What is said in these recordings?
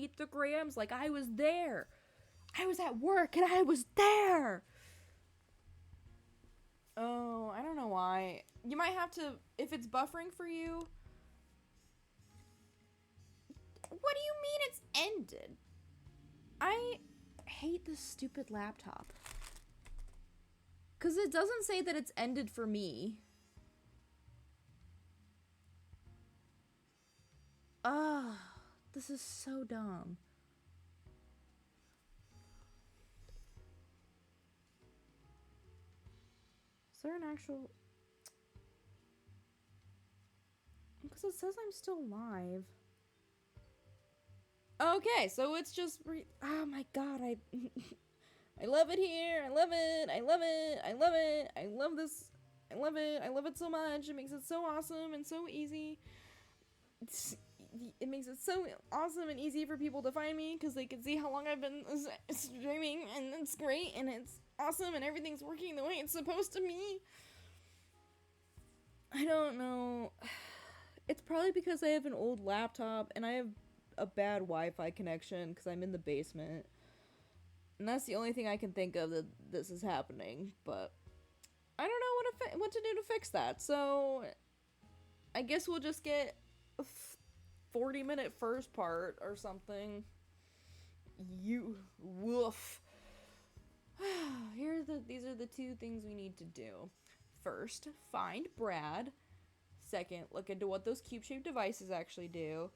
Meet the Grahams like I was there. I was at work and I was there. Oh, I don't know why. You might have to, if it's buffering for you. What do you mean it's ended? I hate this stupid laptop. Because it doesn't say that it's ended for me. Ugh, this is so dumb. Is there an actual... Because it says I'm still live. Okay, so it's just... oh my god, I... I love it here. I love it. I love it. I love it. I love this. I love it. I love it so much. It makes it so awesome and so easy. It makes it so awesome and easy for people to find me because they can see how long I've been streaming, and it's great and it's awesome and everything's working the way it's supposed to be. I don't know. It's probably because I have an old laptop and I have a bad Wi-Fi connection because I'm in the basement. And that's the only thing I can think of that this is happening, but I don't know what to do to fix that. So I guess we'll just get a 40-minute first part or something. You woof. These are the two things we need to do. First, find Brad. Second, look into what those cube-shaped devices actually do.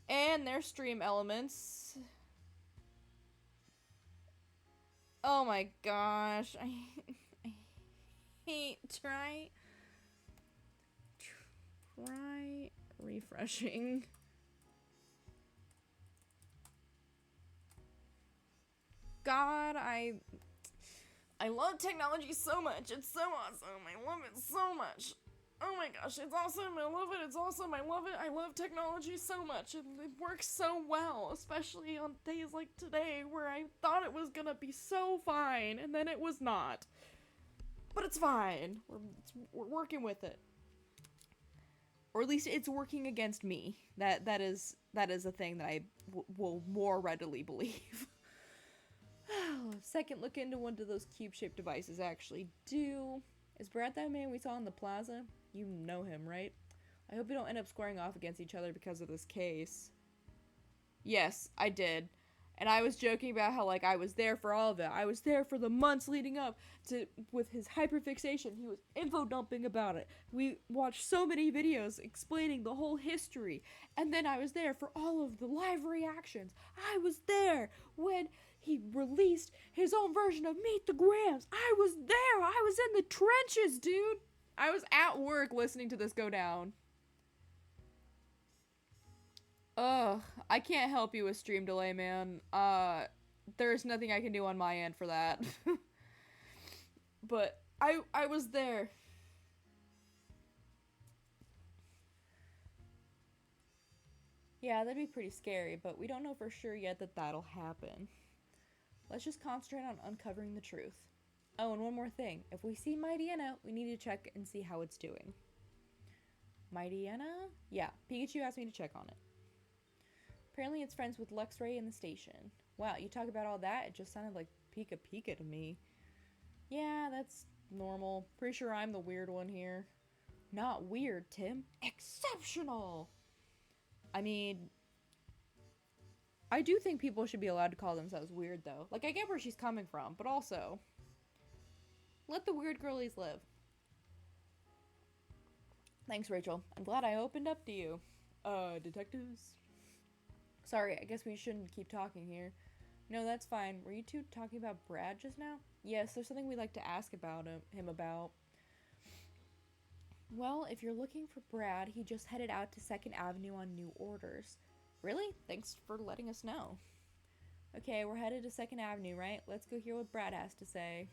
And their stream elements. Oh my gosh. I hate try refreshing. God, I love technology so much. It's so awesome. I love it so much. Oh my gosh, it's awesome. I love it. It's awesome. I love it. I love technology so much. It works so well, especially on days like today where I thought it was gonna be so fine and then it was not. But it's fine. We're working with it. Or at least it's working against me. That is a thing that I will more readily believe. Second, look into what do those cube-shaped devices actually do. Is Brad that man we saw in the plaza? You know him, right? I hope we don't end up squaring off against each other because of this case. Yes, I did. And I was joking about how, like, I was there for all of it. I was there for the months leading up to, with his hyperfixation. He was info dumping about it. We watched so many videos explaining the whole history. And then I was there for all of the live reactions. I was there when he released his own version of Meet the Grahams. I was there. I was in the trenches, dude. I was at work listening to this go down. Ugh, I can't help you with stream delay, man. There's nothing I can do on my end for that. But I was there. Yeah, that'd be pretty scary, but we don't know for sure yet that that'll happen. Let's just concentrate on uncovering the truth. Oh, and one more thing. If we see Mighty Anna, we need to check and see how it's doing. Mighty Anna? Yeah, Pikachu asked me to check on it. Apparently it's friends with Luxray in the station. Wow, you talk about all that? It just sounded like Pika Pika to me. Yeah, that's normal. Pretty sure I'm the weird one here. Not weird, Tim. Exceptional! I mean, I do think people should be allowed to call themselves weird, though. Like, I get where she's coming from, but also, let the weird girlies live. Thanks, Rachel. I'm glad I opened up to you. Detectives? Sorry, I guess we shouldn't keep talking here. No, that's fine. Were you two talking about Brad just now? Yes, there's something we'd like to ask about him about. Well, if you're looking for Brad, he just headed out to 2nd Avenue on new orders. Really? Thanks for letting us know. Okay, we're headed to 2nd Avenue, right? Let's go hear what Brad has to say.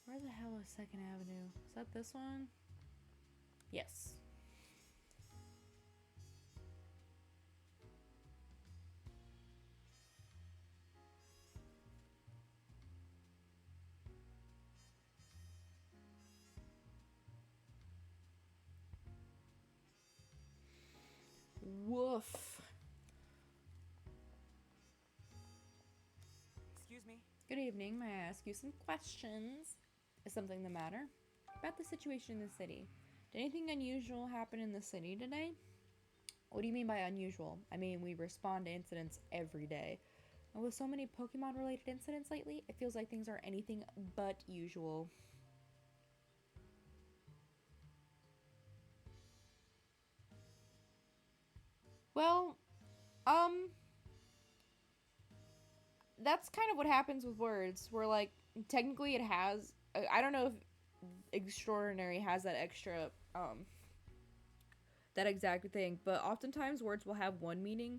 Where the hell is 2nd Avenue? Is that this one? Yes. Woof. Good evening. May I ask you some questions? Is something the matter? About the situation in the city. Did anything unusual happen in the city today? What do you mean by unusual? I mean, we respond to incidents every day. And with so many Pokemon related incidents lately, it feels like things are anything but usual. Well, um, that's kind of what happens with words. Where, like, technically it has. I don't know if extraordinary has that extra, that exact thing, but oftentimes words will have one meaning,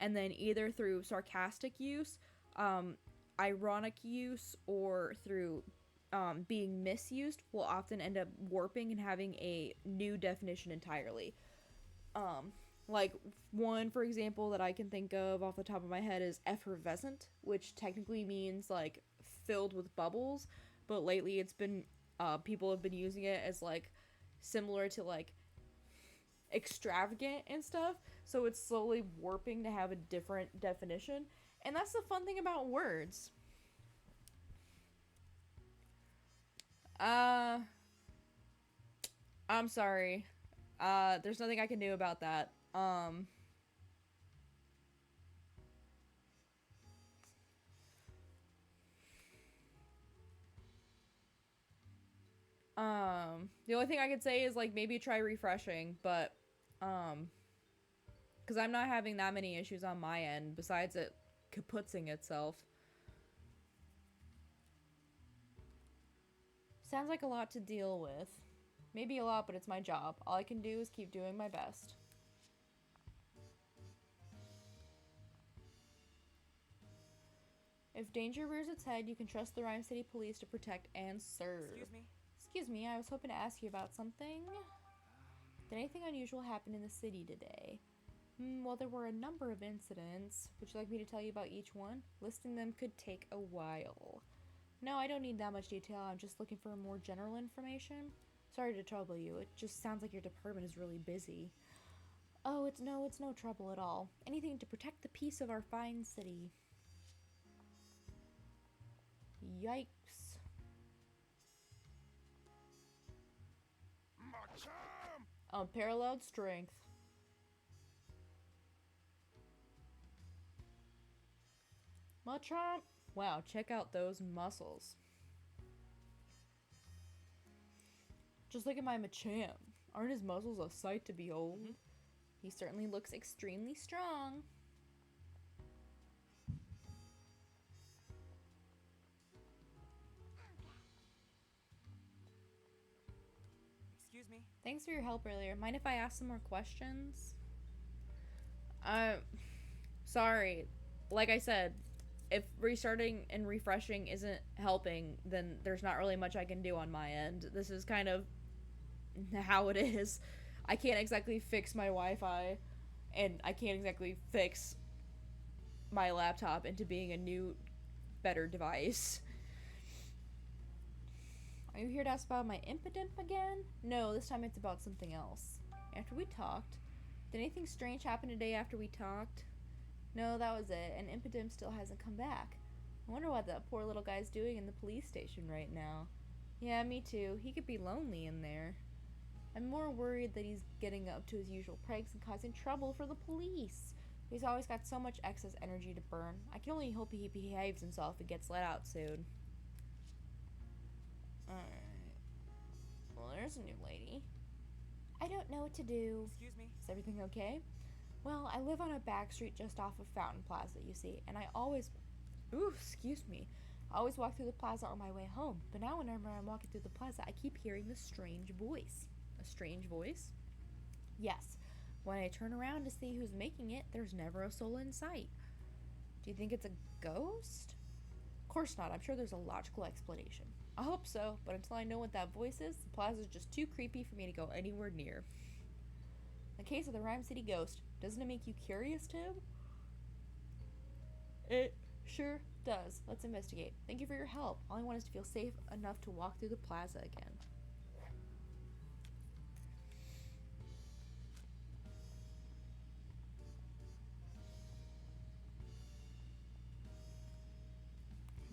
and then either through sarcastic use, um, ironic use, or through being misused, will often end up warping and having a new definition entirely. Um, like one, for example, that I can think of off the top of my head is effervescent, which technically means like filled with bubbles, but lately it's been people have been using it as like similar to like extravagant and stuff, so it's slowly warping to have a different definition. And that's the fun thing about words. uh I'm sorry. There's nothing I can do about that. The only thing I could say is like maybe try refreshing, but um because I'm not having that many issues on my end besides it kaputzing itself. Sounds like a lot to deal with. Maybe a lot, but it's my job. All I can do is keep doing my best. If danger rears its head, you can trust the Rhyme City Police to protect and serve. Excuse me? Excuse me, I was hoping to ask you about something. Did anything unusual happen in the city today? Well, there were a number of incidents. Would you like me to tell you about each one? Listing them could take a while. No, I don't need that much detail. I'm just looking for more general information. Sorry to trouble you. It just sounds like your department is really busy. Oh, it's no trouble at all. Anything to protect the peace of our fine city. Yikes. Unparalleled strength. Machamp. Wow, check out those muscles. Just look at my Machamp. Aren't his muscles a sight to behold? Mm-hmm. He certainly looks extremely strong. Excuse me? Thanks for your help earlier. Mind if I ask some more questions? Sorry. Like I said, if restarting and refreshing isn't helping, then there's not really much I can do on my end. This is kind of how it is. I can't exactly fix my Wi-Fi, and I can't exactly fix my laptop into being a new, better device. Are you here to ask about my impidimp again? No, this time it's about something else. After we talked, did anything strange happen today after we talked? No, that was it, and impidimp still hasn't come back. I wonder what that poor little guy's doing in the police station right now. Yeah, me too. He could be lonely in there. I'm more worried that he's getting up to his usual pranks and causing trouble for the police. He's always got so much excess energy to burn. I can only hope he behaves himself and gets let out soon. Alright. Well, there's a new lady. I don't know what to do. Excuse me? Is everything okay? Well, I live on a back street just off of Fountain Plaza, you see, and I always... Ooh, excuse me. I always walk through the plaza on my way home, but now whenever I'm walking through the plaza, I keep hearing this strange voice. A strange voice? Yes. When I turn around to see who's making it, there's never a soul in sight. Do you think it's a ghost? Of course not. I'm sure there's a logical explanation. I hope so, but until I know what that voice is, the plaza's just too creepy for me to go anywhere near. The case of the Rhyme City Ghost, doesn't it make you curious, Tim? It sure does. Let's investigate. Thank you for your help. All I want is to feel safe enough to walk through the plaza again.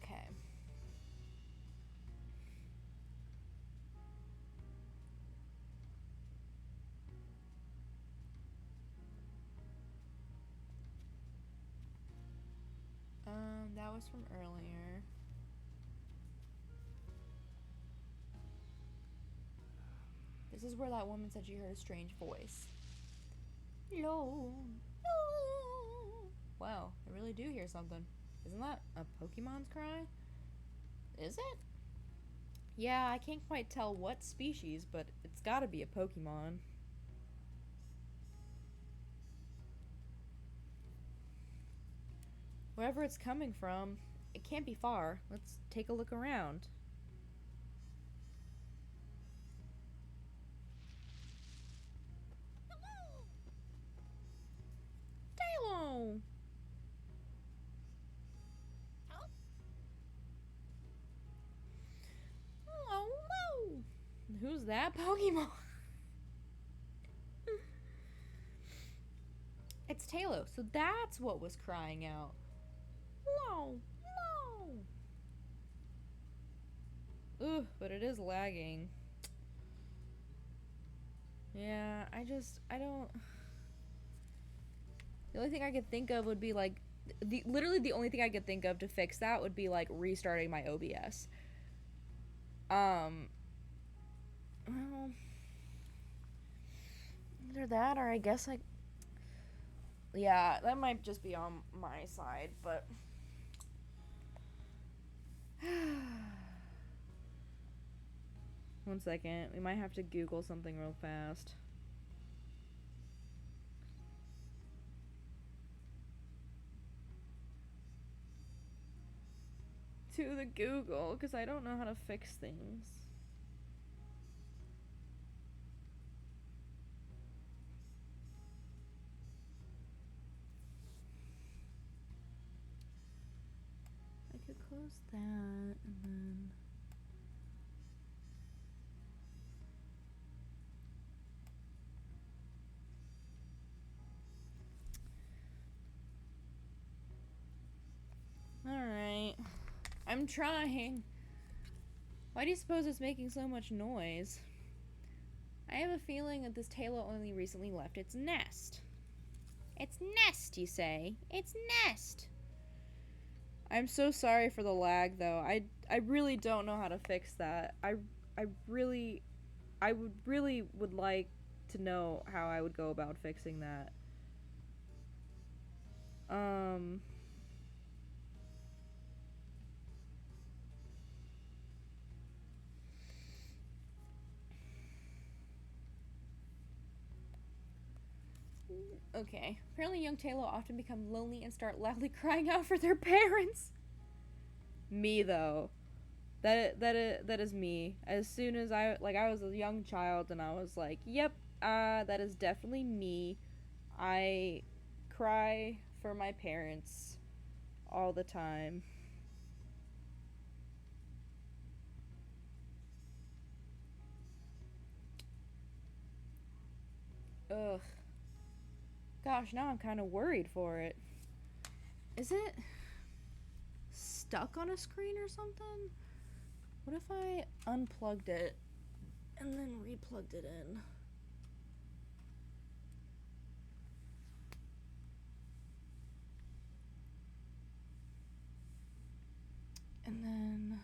Okay. voice from earlier. This is where that woman said she heard a strange voice. No. No. Wow, I really do hear something. Isn't that a Pokemon's cry? Is it? Yeah, I can't quite tell what species, but it's gotta be a Pokemon. Wherever it's coming from, it can't be far. Let's take a look around. Tailo! Hello. Who's that Pokemon? It's Tailo, so that's what was crying out. No, no. Ugh, but it is lagging. Yeah, I don't. The only thing I could think of would be like, literally the only thing I could think of to fix that would be like restarting my OBS. Well, either that or I guess like, yeah, that might just be on my side, but. One second, we might have to Google something real fast. To the Google, because I don't know how to fix things. I could close that and then. Alright. I'm trying. Why do you suppose it's making so much noise? I have a feeling that this Tailo only recently left its nest. Its nest, you say? Its nest! I'm so sorry for the lag, though. I really don't know how to fix that. I would really like to know how I would go about fixing that. Okay. Apparently young Tailo often become lonely and start loudly crying out for their parents. Me, though. That is me. As soon as I was a young child and I was like, yep, that is definitely me. I cry for my parents all the time. Ugh. Gosh, now I'm kind of worried for it. Is it stuck on a screen or something? What if I unplugged it and then replugged it in? And then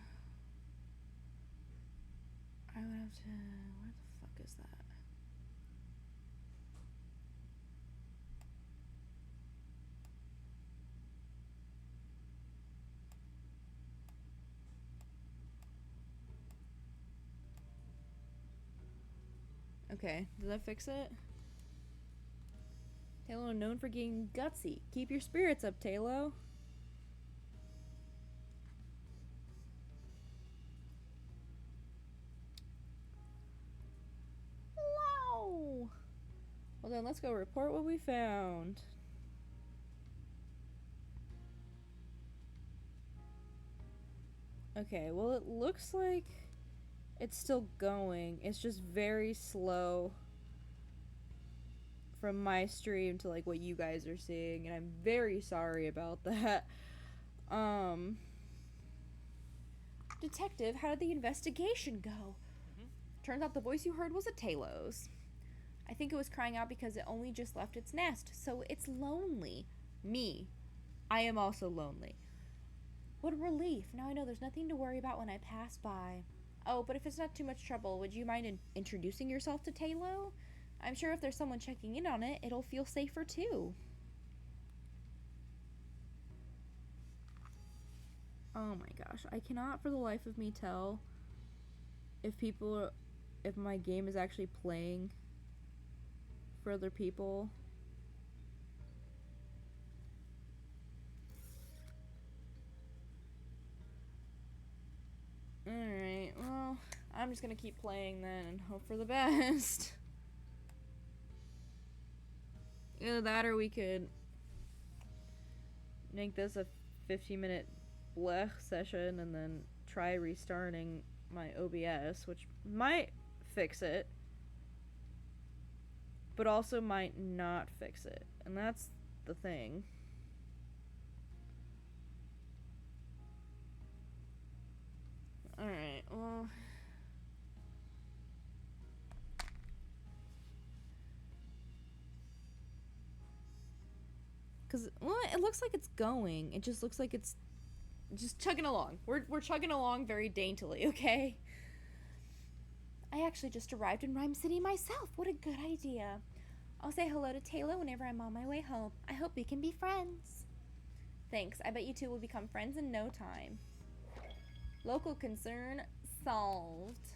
I would have to. Where the fuck is that? Okay, did that fix it? Tailo known for getting gutsy. Keep your spirits up, Tailo. Wow. Well then, let's go report what we found. Okay, well it looks like it's still going. It's just very slow from my stream to like what you guys are seeing, and I'm very sorry about that. Detective, how did the investigation go? Turns out the voice you heard was a Tailo's. I think it was crying out because it only just left its nest, so it's lonely. Me. I am also lonely. What a relief. Now I know there's nothing to worry about when I pass by. Oh, but if it's not too much trouble, would you mind introducing yourself to Talo? I'm sure if there's someone checking in on it, it'll feel safer too. Oh my gosh, I cannot for the life of me tell if my game is actually playing for other people. Alright, well, I'm just gonna keep playing then and hope for the best. Either that or we could make this a 15-minute blech session and then try restarting my OBS, which might fix it, but also might not fix it. And that's the thing. Alright, well... Because, well, it looks like it's going. It just looks like it's just chugging along. We're chugging along very daintily, okay? I actually just arrived in Rhyme City myself. What a good idea. I'll say hello to Taylor whenever I'm on my way home. I hope we can be friends. Thanks. I bet you two will become friends in no time. Local concern solved.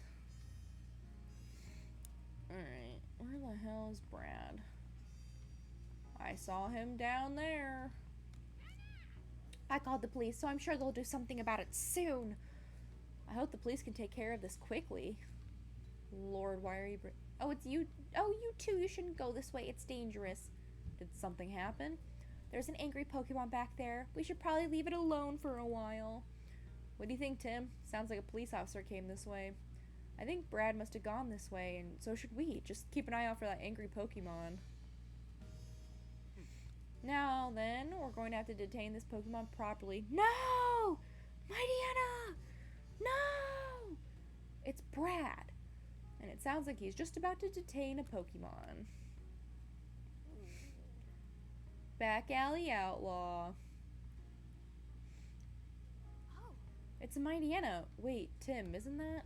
Alright, where the hell is Brad? I saw him down there. I called the police, so I'm sure they'll do something about it soon. I hope the police can take care of this quickly. Lord, why are you... Oh, it's you... Oh, you too. You shouldn't go this way. It's dangerous. Did something happen? There's an angry Pokemon back there. We should probably leave it alone for a while. What do you think, Tim? Sounds like a police officer came this way. I think Brad must have gone this way, and so should we. Just keep an eye out for that angry Pokemon. Now, then, we're going to have to detain this Pokemon properly. No! Mightyena! No! It's Brad. And it sounds like he's just about to detain a Pokemon. Back alley outlaw. Oh. It's a Mightyena. Wait, Tim, isn't that?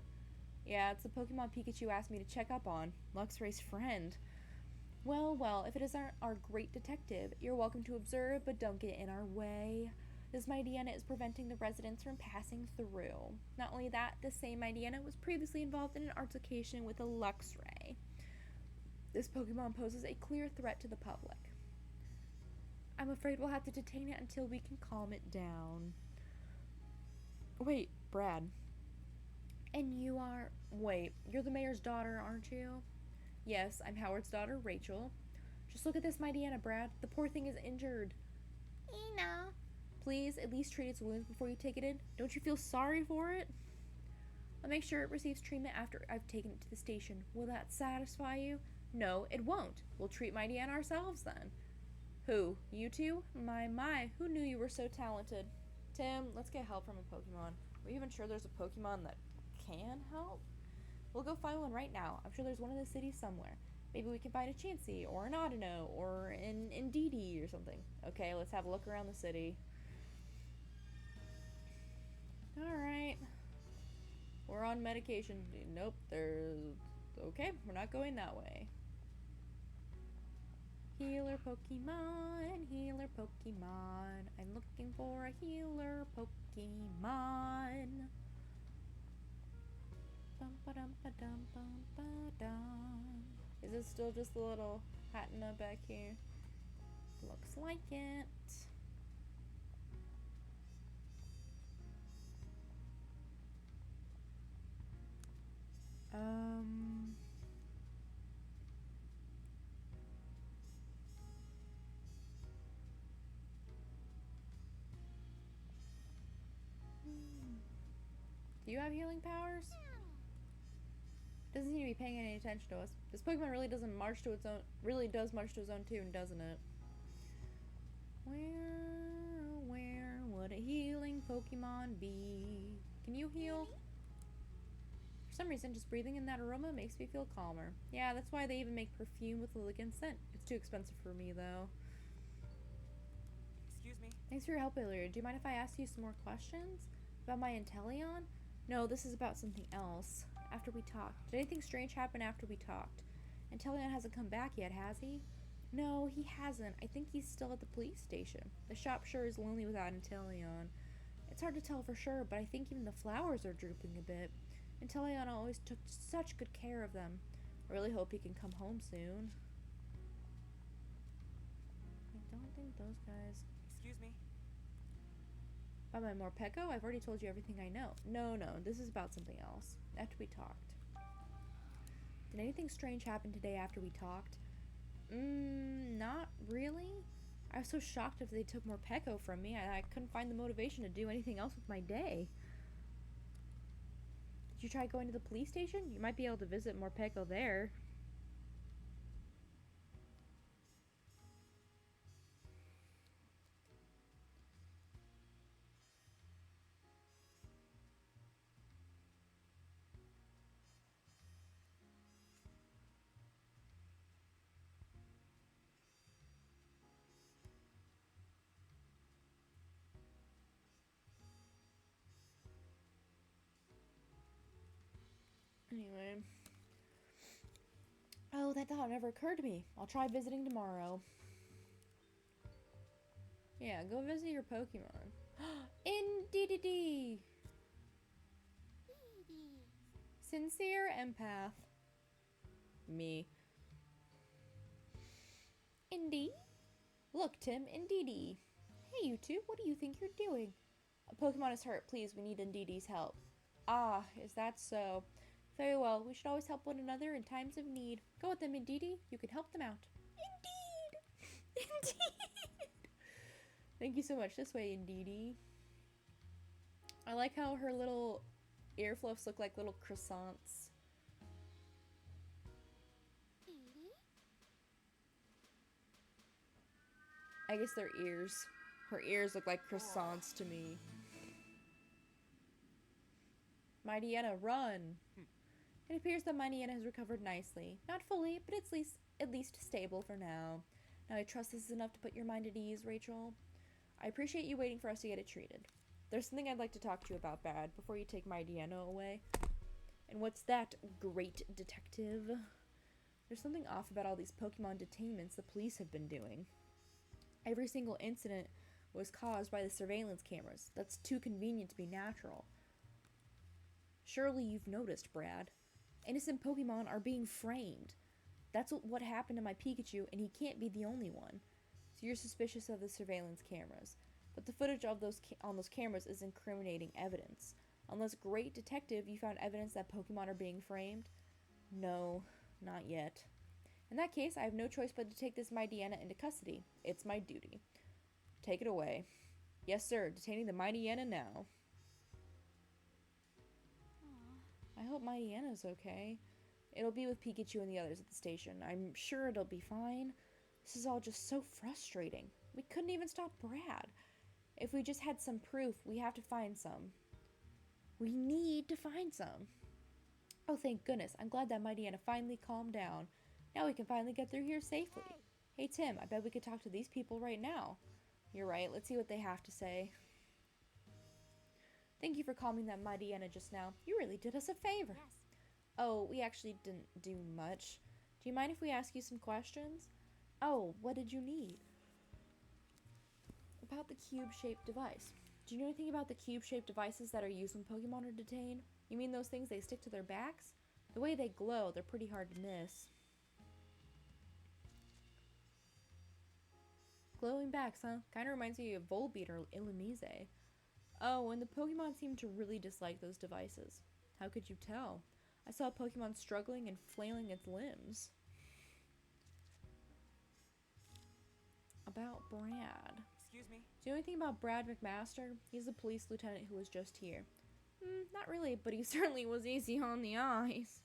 Yeah, it's the Pokemon Pikachu asked me to check up on. Luxray's friend. Well, well, if it is our great detective, you're welcome to observe, but don't get in our way. This Mightyena is preventing the residents from passing through. Not only that, this same Mightyena was previously involved in an altercation with a Luxray. This Pokemon poses a clear threat to the public. I'm afraid we'll have to detain it until we can calm it down. Wait, Brad. And you are... Wait, you're the mayor's daughter, aren't you? Yes, I'm Howard's daughter, Rachel. Just look at this Mightyena, Brad. The poor thing is injured. Ina. Please, at least treat its wounds before you take it in. Don't you feel sorry for it? I'll make sure it receives treatment after I've taken it to the station. Will that satisfy you? No, it won't. We'll treat Mightyena ourselves then. Who? You two? My, who knew you were so talented? Tim, let's get help from a Pokemon. Are you even sure there's a Pokemon that can help? We'll go find one right now. I'm sure there's one in the city somewhere. Maybe we can find a Chansey, or an Audino, or an Indeedee or something. Okay, let's have a look around the city. Alright. We're on medication. Nope, there's... Okay, we're not going that way. Healer Pokemon, healer Pokemon. I'm looking for a healer Pokemon. Is it still just the little Hatena back here? Looks like it. Do you have healing powers? Doesn't seem to be paying any attention to us. This Pokemon really does march to its own tune, doesn't it? Where would a healing Pokemon be? Can you heal? For some reason, just breathing in that aroma makes me feel calmer. Yeah, that's why they even make perfume with Lilligant's scent. It's too expensive for me, though. Excuse me. Thanks for your help earlier. Do you mind if I ask you some more questions? About my Inteleon? No, this is about something else. After we talked. Did anything strange happen after we talked? Inteleon hasn't come back yet, has he? No, he hasn't. I think he's still at the police station. The shop sure is lonely without Inteleon. It's hard to tell for sure, but I think even the flowers are drooping a bit. Inteleon always took such good care of them. I really hope he can come home soon. I don't think those guys... Excuse me. About my Morpeko? I've already told you everything I know. No, this is about something else. After we talked. Did anything strange happen today after we talked? Not really. I was so shocked if they took Morpeko from me. I couldn't find the motivation to do anything else with my day. Did you try going to the police station? You might be able to visit Morpeko there. Anyway. Oh, that thought never occurred to me. I'll try visiting tomorrow. Yeah, go visit your Pokemon. Indeedee! Sincere empath. Me. Indeed? Look, Tim, Indeedee. Hey, you two, what do you think you're doing? A Pokemon is hurt. Please, we need Indeedee's help. Ah, is that so? Very well. We should always help one another in times of need. Go with them, Indeedee. You can help them out. Indeed! Indeed! Thank you so much. This way, Indeedee. I like how her little ear fluffs look like little croissants. I guess they're ears. Her ears look like croissants to me. Mightyena, run! It appears that Mightyena has recovered nicely. Not fully, but it's at least stable for now. Now I trust this is enough to put your mind at ease, Rachel. I appreciate you waiting for us to get it treated. There's something I'd like to talk to you about, Bad, before you take Mightyena away. And what's that, great detective? There's something off about all these Pokemon detainments the police have been doing. Every single incident was caused by the surveillance cameras. That's too convenient to be natural. Surely you've noticed, Brad. Innocent Pokemon are being framed. That's what happened to my Pikachu, and he can't be the only one. So you're suspicious of the surveillance cameras. But the footage of on those cameras is incriminating evidence. Unless, great detective, you found evidence that Pokemon are being framed? No, not yet. In that case, I have no choice but to take this Mightyena into custody. It's my duty. Take it away. Yes, sir. Detaining the Mightyena now. I hope Mightyena's okay. It'll be with Pikachu and the others at the station. I'm sure it'll be fine. This is all just so frustrating. We couldn't even stop Brad. If we just had some proof, we have to find some. We need to find some. Oh, thank goodness. I'm glad that Mightyena finally calmed down. Now we can finally get through here safely. Hey, Tim, I bet we could talk to these people right now. You're right. Let's see what they have to say. Thank you for calming that Mightyena just now. You really did us a favor. Yes. Oh, we actually didn't do much. Do you mind if we ask you some questions? Oh, what did you need? About the cube-shaped device. Do you know anything about the cube-shaped devices that are used when Pokemon are detained? You mean those things they stick to their backs? The way they glow, they're pretty hard to miss. Glowing backs, huh? Kinda reminds me of Volbeat or Illumise. Oh, and the Pokemon seem to really dislike those devices. How could you tell? I saw a Pokemon struggling and flailing its limbs. About Brad. Excuse me. Do you know anything about Brad McMaster? He's the police lieutenant who was just here. Not really, but he certainly was easy on the eyes.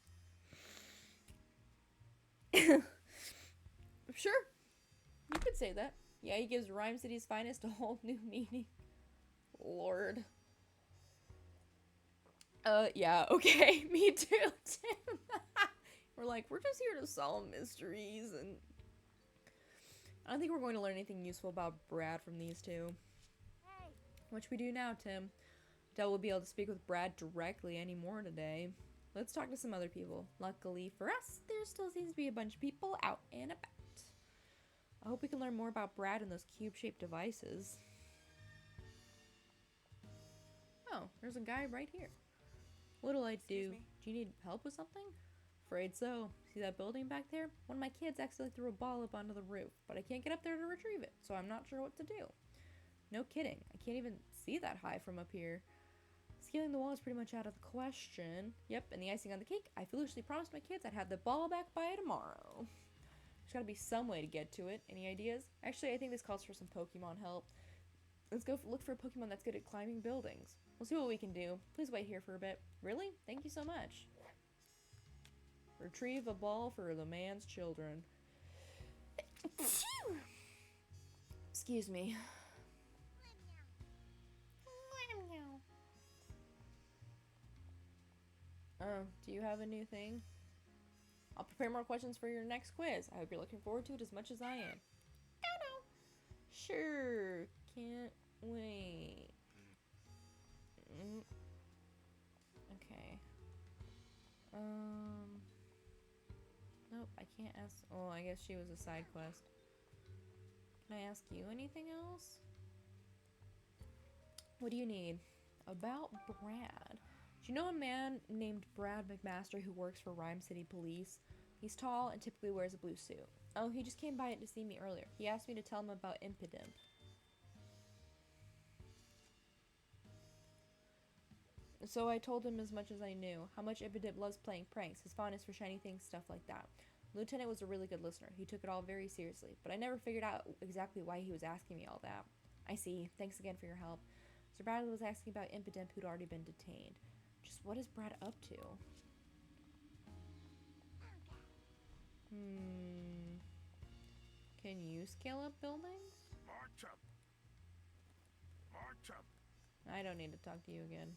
Sure, you could say that. Yeah, he gives Rhyme City's finest a whole new meaning. Lord. Yeah, okay, me too, Tim. We're like, we're just here to solve mysteries, and I don't think we're going to learn anything useful about Brad from these two. Which we do now, Tim. Doubt we'll be able to speak with Brad directly anymore today. Let's talk to some other people. Luckily for us, there still seems to be a bunch of people out and about. I hope we can learn more about Brad and those cube-shaped devices. Oh, there's a guy right here. What'll I do? Excuse me? Do you need help with something? Afraid so. See that building back there? One of my kids accidentally threw a ball up onto the roof, but I can't get up there to retrieve it, so I'm not sure what to do. No kidding. I can't even see that high from up here. Scaling the wall is pretty much out of the question. Yep, and the icing on the cake, I foolishly promised my kids I'd have the ball back by tomorrow. There's gotta be some way to get to it. Any ideas? Actually, I think this calls for some Pokemon help. Let's go look for a Pokemon that's good at climbing buildings. We'll see what we can do. Please wait here for a bit. Really? Thank you so much. Retrieve a ball for the man's children. Excuse me. Do you have a new thing? I'll prepare more questions for your next quiz. I hope you're looking forward to it as much as I am. Sure. Can't wait. Okay. Nope, I can't ask. Oh, I guess she was a side quest. Can I ask you anything else? What do you need? About Brad. Do you know a man named Brad McMaster who works for Rhyme City Police? He's tall and typically wears a blue suit. Oh, he just came by to see me earlier. He asked me to tell him about Impidimp. So I told him as much as I knew, how much Impidimp loves playing pranks, his fondness for shiny things, stuff like that. Lieutenant was a really good listener. He took it all very seriously, but I never figured out exactly why he was asking me all that. I see. Thanks again for your help. Sir Bradley was asking about Impidimp, who'd already been detained. Just what is Brad up to? Can you scale up buildings? March up. March up. I don't need to talk to you again.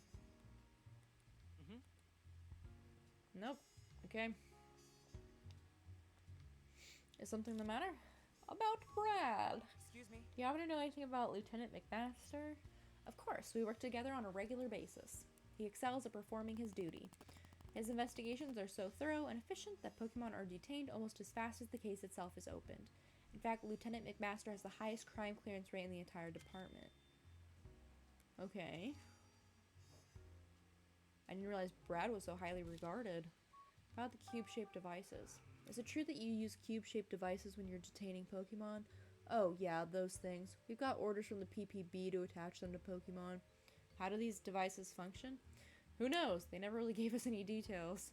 Nope. Okay. Is something the matter? About Brad. Excuse me? Do you happen to know anything about Lieutenant McMaster? Of course, we work together on a regular basis. He excels at performing his duty. His investigations are so thorough and efficient that Pokemon are detained almost as fast as the case itself is opened. In fact, Lieutenant McMaster has the highest crime clearance rate in the entire department. Okay. I didn't realize Brad was so highly regarded. About the cube-shaped devices. Is it true that you use cube-shaped devices when you're detaining Pokemon? Oh, yeah, those things. We've got orders from the PPB to attach them to Pokemon. How do these devices function? Who knows? They never really gave us any details.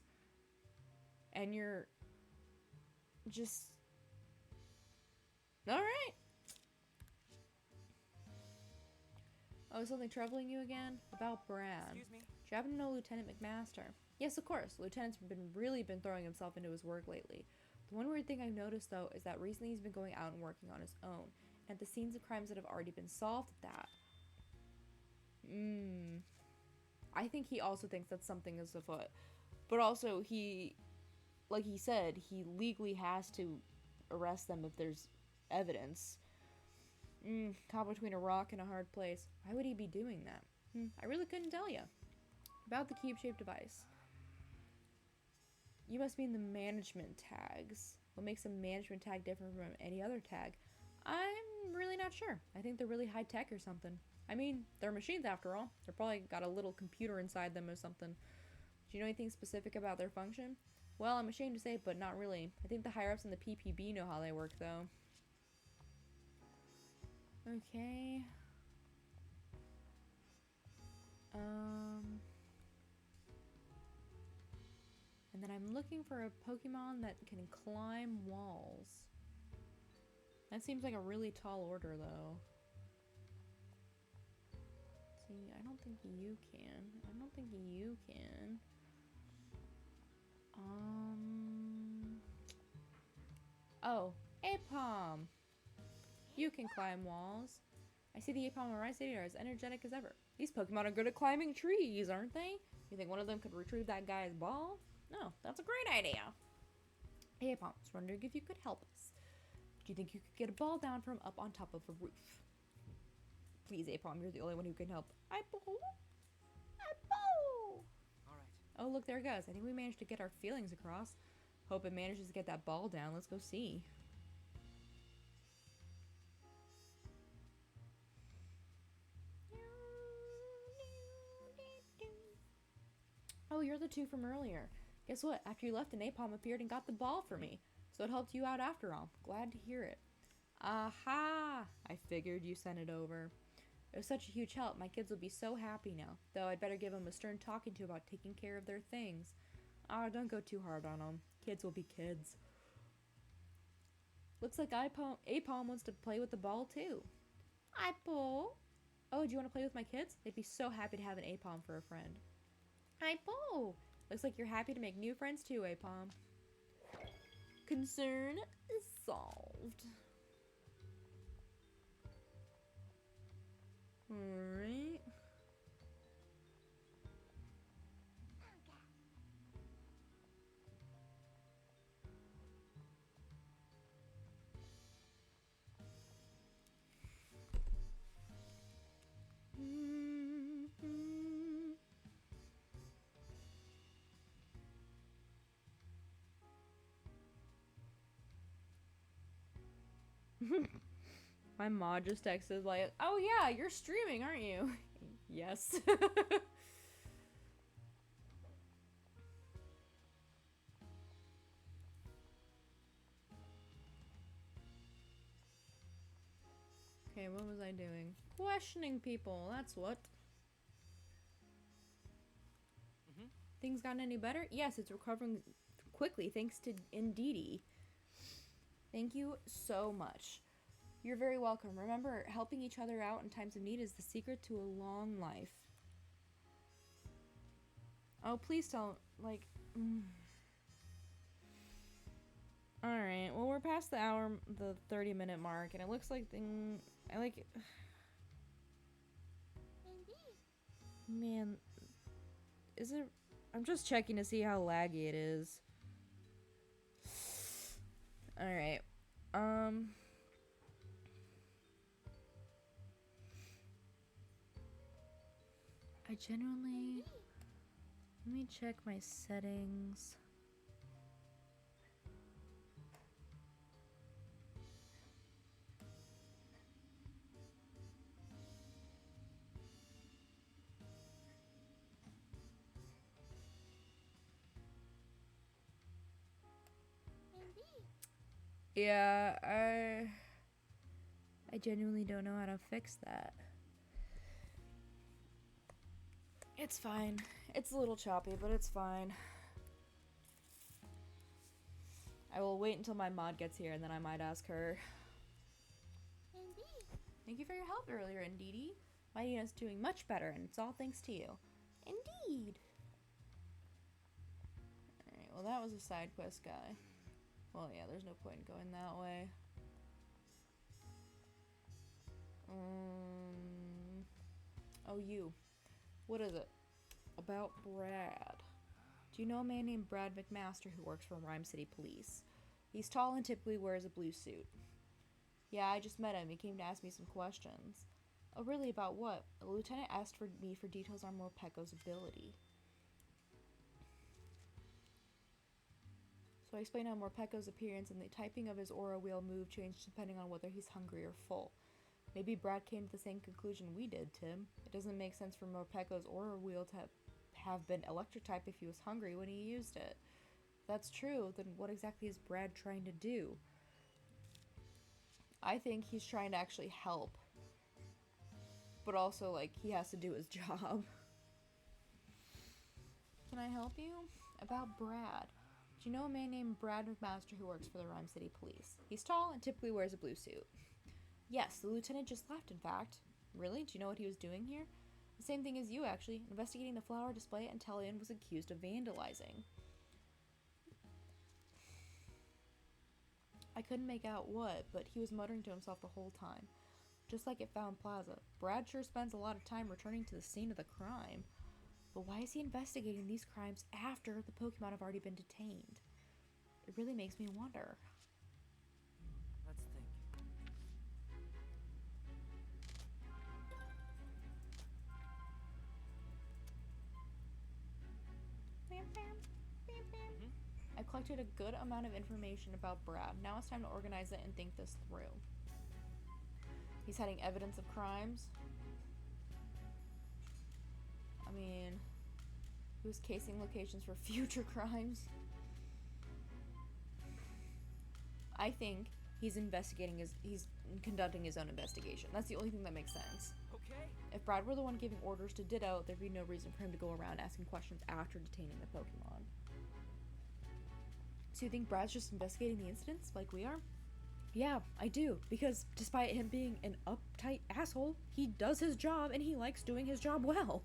And you're just... Alright! Oh, is something troubling you again? About Brad. Excuse me? Do you happen to know Lieutenant McMaster? Yes, of course. Lieutenant's really been throwing himself into his work lately. The one weird thing I've noticed, though, is that recently he's been going out and working on his own, and at the scenes of crimes that have already been solved at that. I think he also thinks that something is afoot. But also, like he said, he legally has to arrest them if there's evidence. Caught between a rock and a hard place. Why would he be doing that? I really couldn't tell you. About the cube-shaped device. You must mean the management tags. What makes a management tag different from any other tag? I'm really not sure. I think they're really high-tech or something. I mean, they're machines after all. They're probably got a little computer inside them or something. Do you know anything specific about their function? Well, I'm ashamed to say it, but not really. I think the higher-ups in the PPB know how they work, though. Okay. And then I'm looking for a Pokemon that can climb walls. That seems like a really tall order, though. See, I don't think you can. I don't think you can. Oh, Apom! You can climb walls. I see the Apom on Rise City are as energetic as ever. These Pokemon are good at climbing trees, aren't they? You think one of them could retrieve that guy's ball? No, that's a great idea. Hey, Apom, I was wondering if you could help us. Do you think you could get a ball down from up on top of a roof? Please, Apom, you're the only one who can help. Apple! Apple! Alright. Oh, look, there it goes. I think we managed to get our feelings across. Hope it manages to get that ball down. Let's go see. Oh, you're the two from earlier. Guess what? After you left, an Apom appeared and got the ball for me. So it helped you out after all. Glad to hear it. Aha! I figured you sent it over. It was such a huge help. My kids will be so happy now. Though I'd better give them a stern talking to about taking care of their things. Ah, don't go too hard on them. Kids will be kids. Looks like Apom wants to play with the ball too. Apple? Oh, do you want to play with my kids? They'd be so happy to have an Apom for a friend. Apple! Looks like you're happy to make new friends too, Apom. Concern is solved. Alright. My mod just texted like, oh yeah, you're streaming, aren't you? Yes. Okay, what was I doing? Questioning people, that's what. Things gotten any better? Yes, it's recovering quickly thanks to Indeedee. Thank you so much. You're very welcome. Remember, helping each other out in times of need is the secret to a long life. Oh, please don't, like... Alright, well, we're past the 30-minute mark, and it looks like Man, is it... I'm just checking to see how laggy it is. Alright, I genuinely... Let me check my settings. Yeah, I genuinely don't know how to fix that. It's fine. It's a little choppy, but it's fine. I will wait until my mod gets here, and then I might ask her. Thank you for your help earlier, Indeedee. My Nina's doing much better, and it's all thanks to you. Indeed. Alright, well that was a side quest guy. Well, yeah, there's no point in going that way. Oh, you. What is it? About Brad. Do you know a man named Brad McMaster who works for Rhyme City Police? He's tall and typically wears a blue suit. Yeah, I just met him. He came to ask me some questions. Oh, really? About what? The lieutenant asked me for details on Morpeko's ability. So I explained how Morpeko's appearance and the typing of his aura wheel move changed depending on whether he's hungry or full. Maybe Brad came to the same conclusion we did, Tim. It doesn't make sense for Morpeko's aura wheel to have been electric type if he was hungry when he used it. If that's true, then what exactly is Brad trying to do? I think he's trying to actually help. But also, like, he has to do his job. Can I help you? About Brad. Do you know a man named Brad McMaster who works for the Rhyme City Police? He's tall and typically wears a blue suit. Yes, the lieutenant just left, in fact. Really? Do you know what he was doing here? The same thing as you, actually. Investigating the flower display at Intellion was accused of vandalizing. I couldn't make out what, but he was muttering to himself the whole time. Just like at Fountain Plaza. Brad sure spends a lot of time returning to the scene of the crime. But why is he investigating these crimes after the Pokemon have already been detained? It really makes me wonder. Let's think. collected a good amount of information about Brad. Now it's time to organize it and think this through. He's hiding evidence of crimes. I mean, who's casing locations for future crimes? I think he's conducting his own investigation. That's the only thing that makes sense. Okay. If Brad were the one giving orders to Ditto, there'd be no reason for him to go around asking questions after detaining the Pokemon. So you think Brad's just investigating the incidents like we are? Yeah, I do. Because despite him being an uptight asshole, he does his job and he likes doing his job well.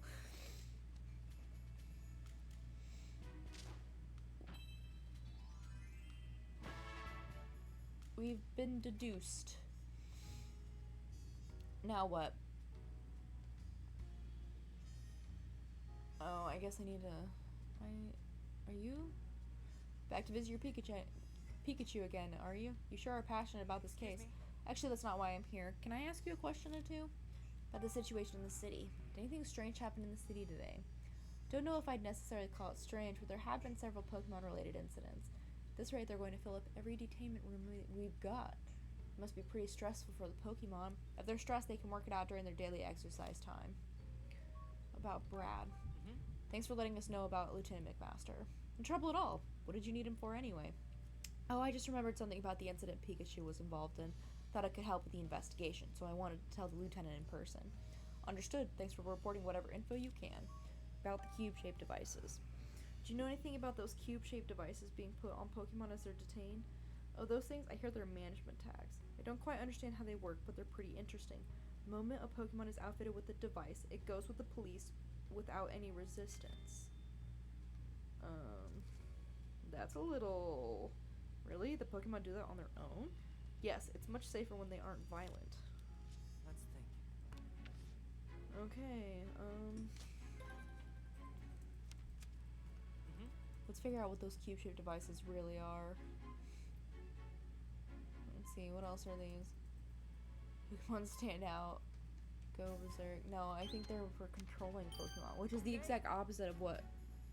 We've been deduced. Now what? Oh, I guess I need to... Are you? Back to visit your Pikachu again, are you? You sure are passionate about this case. Actually, that's not why I'm here. Can I ask you a question or two? About the situation in the city. Did anything strange happen in the city today? Don't know if I'd necessarily call it strange, but there have been several Pokemon-related incidents. At this rate, they're going to fill up every detainment room we've got. It must be pretty stressful for the Pokemon. If they're stressed, they can work it out during their daily exercise time. About Brad. Thanks for letting us know about Lieutenant McMaster. No trouble at all. What did you need him for anyway? Oh, I just remembered something about the incident Pikachu was involved in. Thought it could help with the investigation, so I wanted to tell the lieutenant in person. Understood. Thanks for reporting whatever info you can. About the cube-shaped devices. Do you know anything about those cube-shaped devices being put on Pokemon as they're detained? Oh, those things, I hear they're management tags. I don't quite understand how they work, but they're pretty interesting. The moment a Pokemon is outfitted with the device, it goes with the police without any resistance. That's a little... Really? The Pokemon do that on their own? Yes, it's much safer when they aren't violent. Let's think. Okay, let's figure out what those cube-shaped devices really are. Let's see, what else are these? Pokemon stand out. Go berserk. No, I think they're for controlling Pokemon, which is the exact opposite of what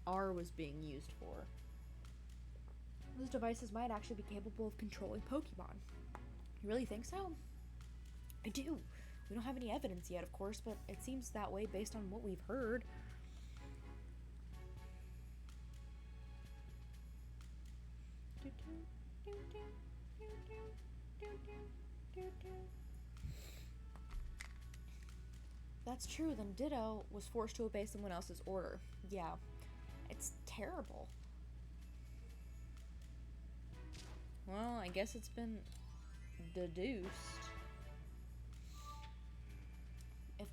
R was being used for. Those devices might actually be capable of controlling Pokemon. You really think so? I do. We don't have any evidence yet, of course, but it seems that way based on what we've heard. That's true, then Ditto was forced to obey someone else's order. Yeah. It's terrible. Well, I guess it's been deduced. If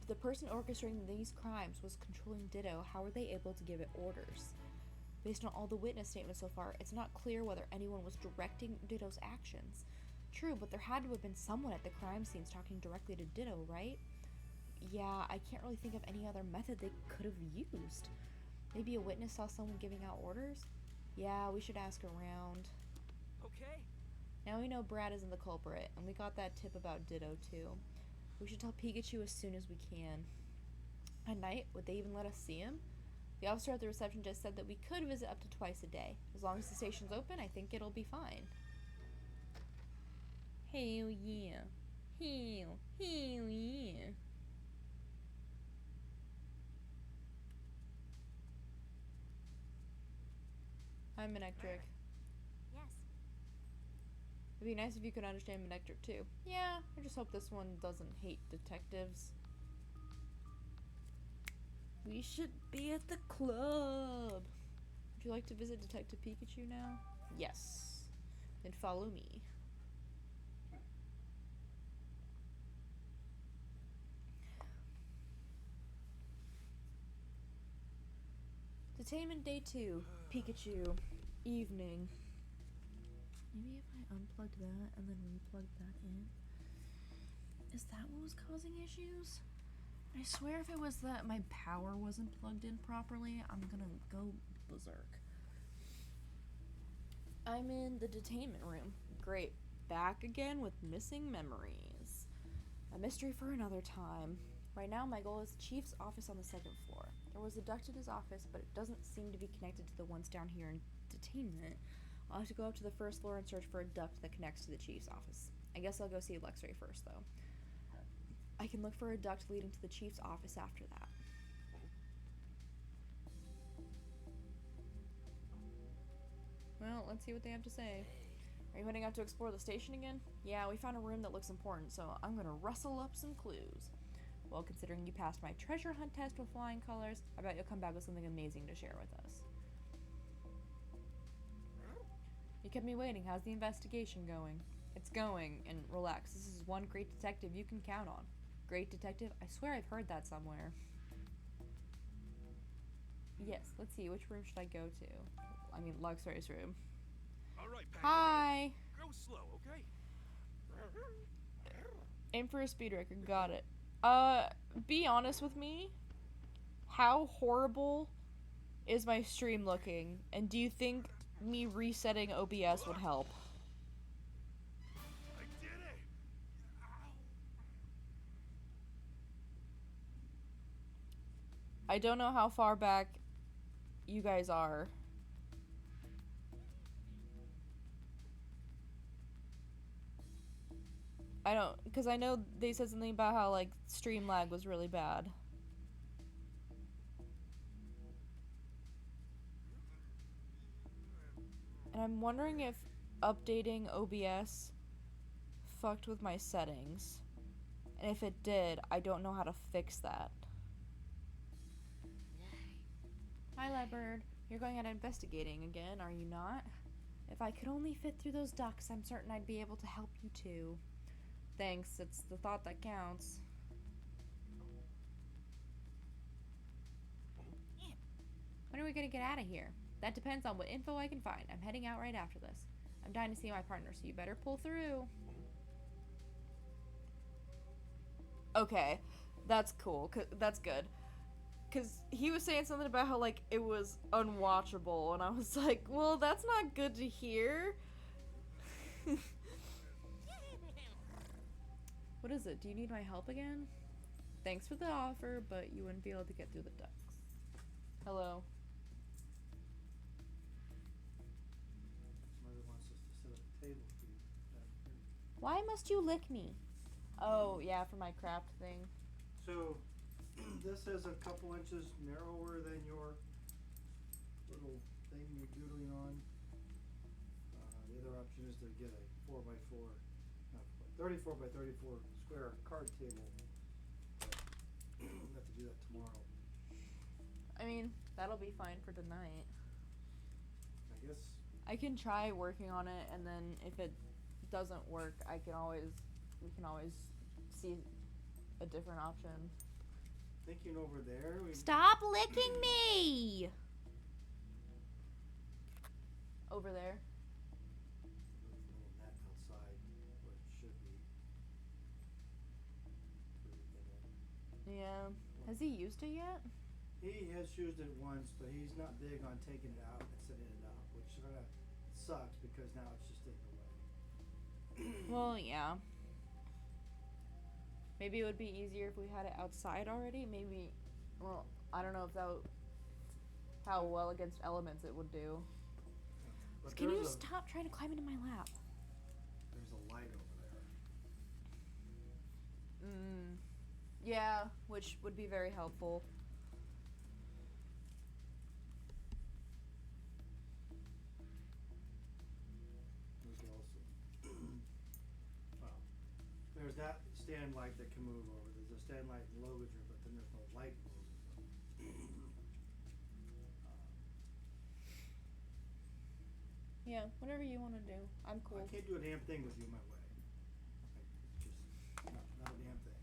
the person orchestrating these crimes was controlling Ditto, how were they able to give it orders? Based on all the witness statements so far, it's not clear whether anyone was directing Ditto's actions. True, but there had to have been someone at the crime scenes talking directly to Ditto, right? Yeah, I can't really think of any other method they could have used. Maybe a witness saw someone giving out orders? Yeah, we should ask around. Okay. Now we know Brad isn't the culprit, and we got that tip about Ditto too. We should tell Pikachu as soon as we can. At night, would they even let us see him? The officer at the reception just said that we could visit up to twice a day. As long as the station's open, I think it'll be fine. Hell yeah. Hell yeah. I'm Manectric. Yes. It'd be nice if you could understand Manectric too. Yeah, I just hope this one doesn't hate detectives. We should be at the club. Would you like to visit Detective Pikachu now? Yes. Then follow me. Detainment day 2. Pikachu. Evening. Maybe if I unplugged that and then replugged that in. Is that what was causing issues? I swear if it was that my power wasn't plugged in properly, I'm gonna go berserk. I'm in the detainment room. Great. Back again with missing memories. A mystery for another time. Right now, my goal is the chief's office on the 2nd floor. There was a duct in his office, but it doesn't seem to be connected to the ones down here in detainment. I'll have to go up to the first floor and search for a duct that connects to the chief's office. I guess I'll go see Luxray first, though. I can look for a duct leading to the chief's office after that. Well, let's see what they have to say. Are you heading out to explore the station again? Yeah, we found a room that looks important, so I'm gonna rustle up some clues. Well, considering you passed my treasure hunt test with flying colors, I bet you'll come back with something amazing to share with us. You kept me waiting. How's the investigation going? It's going, and relax. This is one great detective you can count on. Great detective? I swear I've heard that somewhere. Yes, let's see. Which room should I go to? I mean, Luxray's room. All right, Hi! Go slow, okay? Aim for a speed record. Got it. Be honest with me. How horrible is my stream looking? And do you think me resetting OBS would help? I did it! Ow. I don't know how far back you guys are. I don't, because I know they said something about how, like, stream lag was really bad. And I'm wondering if updating OBS fucked with my settings. And if it did, I don't know how to fix that. Hi, Leopard. You're going out investigating again, are you not? If I could only fit through those ducts, I'm certain I'd be able to help you too. Thanks, it's the thought that counts. When are we gonna get out of here? That depends on what info I can find. I'm heading out right after this. I'm dying to see my partner, so you better pull through. Okay, that's cool. That's good. Because he was saying something about how, like, it was unwatchable, and I was like, well, that's not good to hear. What is it? Do you need my help again? Thanks for the offer, but you wouldn't be able to get through the ducts. Hello. Mother wants us to set up a table for you back here. Why must you lick me? Oh, yeah, for my craft thing. So, this is a couple inches narrower than your little thing you're doodling on. The other option is to get a 4x4, 34 by 34 square card table. But we'll have to do that tomorrow. I mean, that'll be fine for tonight. I guess. I can try working on it, and then if it doesn't work, we can always see a different option. Thinking over there. Stop licking me! Over there. There's a little net outside where it should be. Yeah. Has he used it yet? He has used it once, but he's not big on taking it out and setting it up, which sort of sucks because now it's just in the way. Well, yeah. Maybe it would be easier if we had it outside already. Maybe, well, I don't know if that would, how well against elements it would do. But Can you there's stop trying to climb into my lap? there's a light over there. Yeah, which would be very helpful. We could also, well, there's that stand light that can move over. There's a stand light in Logan's room, but then there's no light in Logan's room. Yeah, whatever you want to do. I'm cool. I can't do a damn thing with you in my way. Just not a damn thing.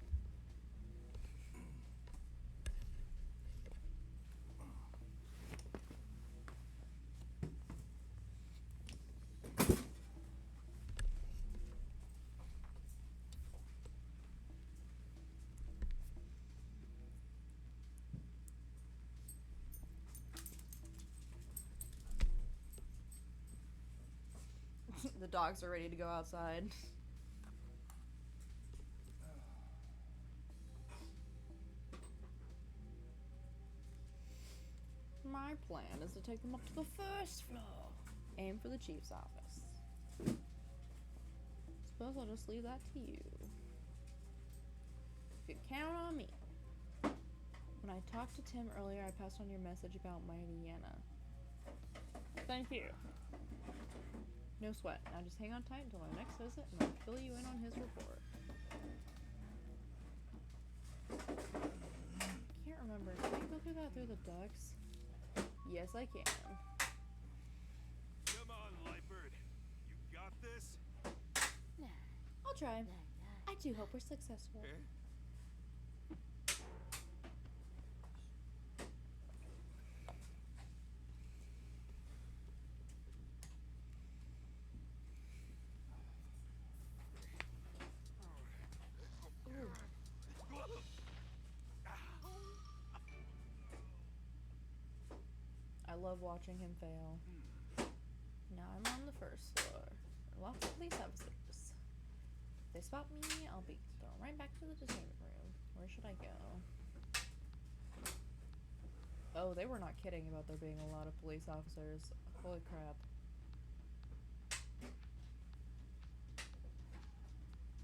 The dogs are ready to go outside. My plan is to take them up to the first floor. Aim for the chief's office. Suppose I'll just leave that to you. You can count on me. When I talked to Tim earlier, I passed on your message about Mighty Yana. Thank you. No sweat. Now just hang on tight until our next visit and I'll fill you in on his report. Can't remember. Can I go through that through the ducts? Yes, I can. Come on, Lightbird. You got this? Nah, I'll try. nah, nah. I do hope we're successful. Eh? I love watching him fail. Now I'm on the first floor. Lots of police officers. If they spot me, I'll be thrown right back to the detainment room. Where should I go? Oh, they were not kidding about there being a lot of police officers. Holy crap.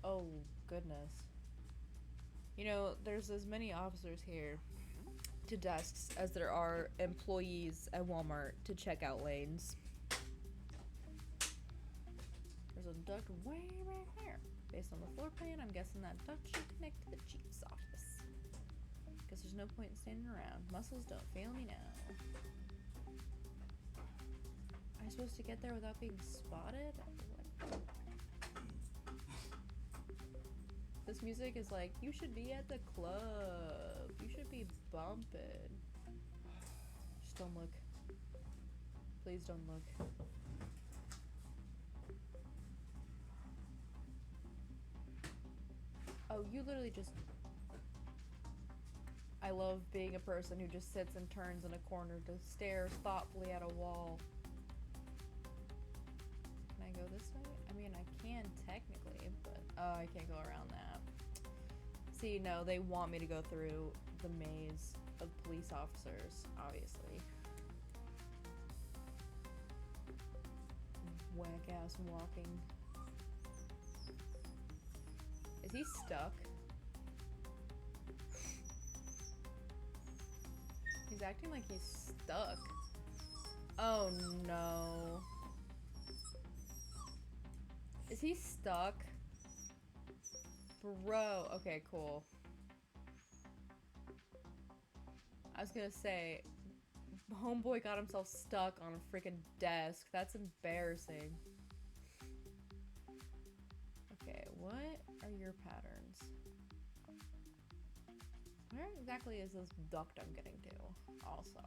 Oh, goodness. You know, there's as many officers here to desks as there are employees at Walmart to checkout lanes. There's a duct way back there. Based on the floor plan, I'm guessing that duct should connect to the chief's office. Guess there's no point in standing around. Muscles don't fail me now. Am I supposed to get there without being spotted? What? This music is like, you should be at the club. You should be bumping. Just don't look. Please don't look. Oh, you literally just... I love being a person who just sits and turns in a corner to stare thoughtfully at a wall. Can I go this way? I mean, I can technically, but... Oh, I can't go around that. See, no, they want me to go through the maze of police officers, obviously. Whack-ass walking. Is he stuck? He's acting like he's stuck. Oh no. Is he stuck? Bro. Okay, cool. I was gonna say, homeboy got himself stuck on a freaking desk. That's embarrassing. Okay, what are your patterns? Where exactly is this duct I'm getting to? Also.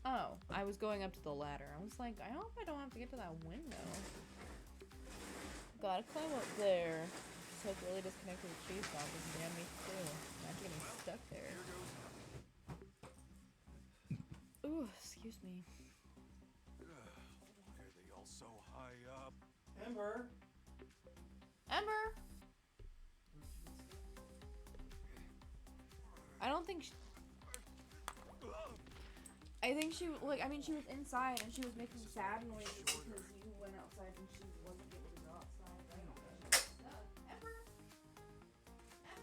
Oh, I was going up to the ladder. I was like, I hope I don't have to get to that window. Gotta climb up there. Just hope really disconnected the chief's office and damn me too. Not getting stuck there. Ooh, excuse me. Why are they all so high up? Ember. Ember! I don't think she... I think she, like, I mean, she was inside and she was making sad noises because you went outside and she wasn't able to go outside. I don't know. Ember? Ember?